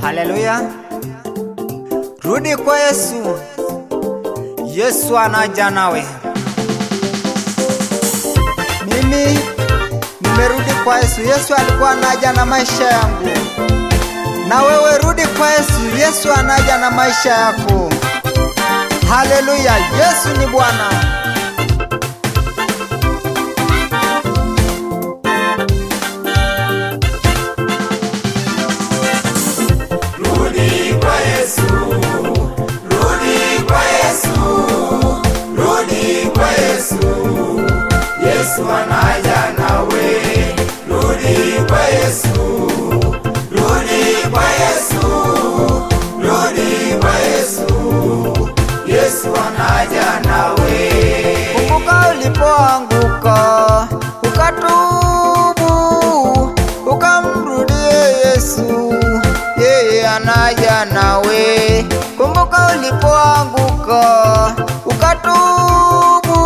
Haleluya. Rudi kwa Yesu. Yesu anaja nawe. Mimi nimerudi kwa Yesu. Yesu alikuwa anaja na maisha yangu. Na wewe rudi kwa Yesu. Yesu anaja na maisha yako. Haleluya. Yesu ni Bwana. Yesu anaja nawe, rudi kwa Yesu, rudi kwa Yesu, rudi kwa Yesu. Yesu anaja nawe. Kumbuka ulipoanguka, ukatubu, ukamrudie Yesu, yeye anaja nawe. Kumbuka ulipoanguka, ukatubu,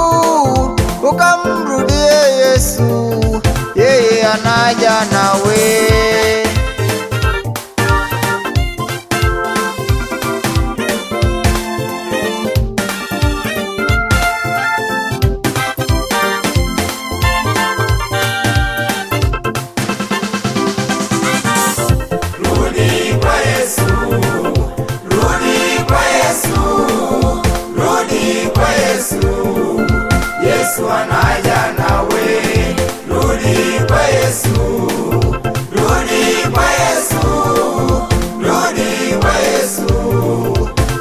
ukamrudie Yesu, yeye anaja nawe. Rudi kwa Yesu, rudi kwa Yesu, rudi kwa Yesu. Yesu anaja nawe, rudi kwa Yesu, rudi kwa Yesu, rudi kwa Yesu.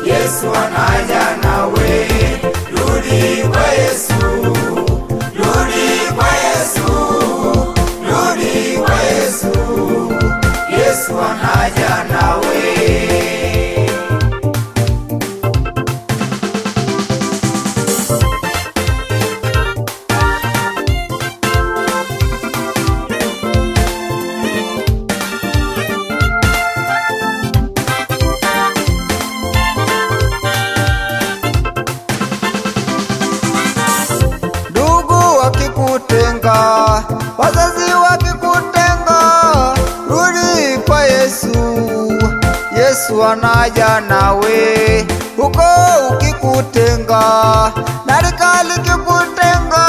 Yesu anaja nawe, rudi kwa Yesu, rudi kwa Yesu, rudi kwa Yesu. Yesu anaja nawe. Wakikutenga, wazazi wakikutenga, rudi kwa Yesu. Yesu anaja nawe. Huko ukikutenga, na rika likikutenga,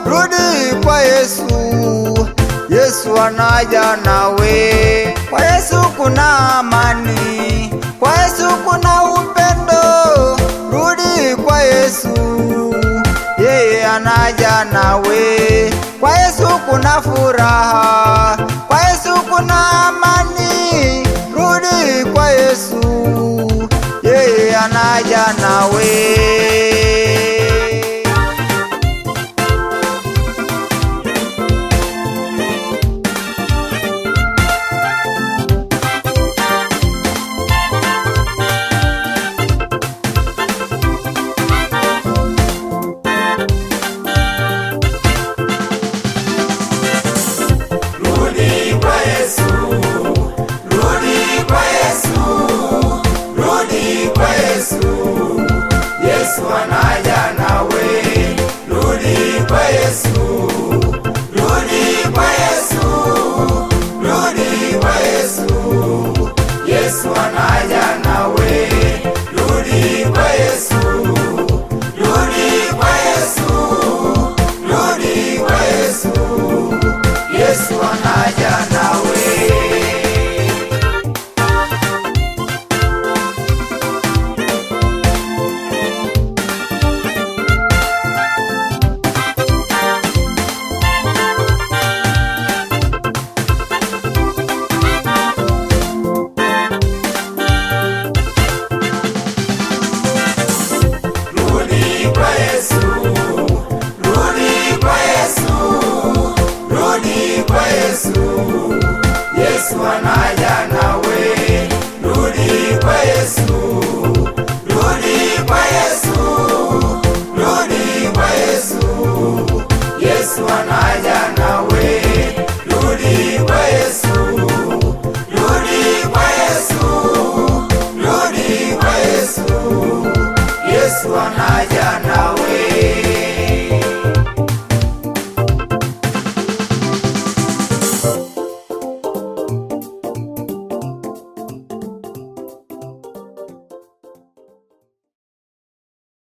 rudi kwa Yesu. Yesu anaja nawe. Kwa Yesu kuna amani, kwa Yesu kuna upendo, rudi kwa Yesu, yeye anaja nawe. Kwa Yesu kuna furaha, kwa Yesu kuna amani, rudi kwa Yesu, yeye anaja nawe. Yesu anaja nawe, rudi kwa Yesu, rudi kwa Yesu, rudi kwa Yesu. Yesu anaja nawe, rudi kwa Yesu, rudi kwa Yesu, rudi kwa Yesu. Yesu anaja nawe. Yesu anaja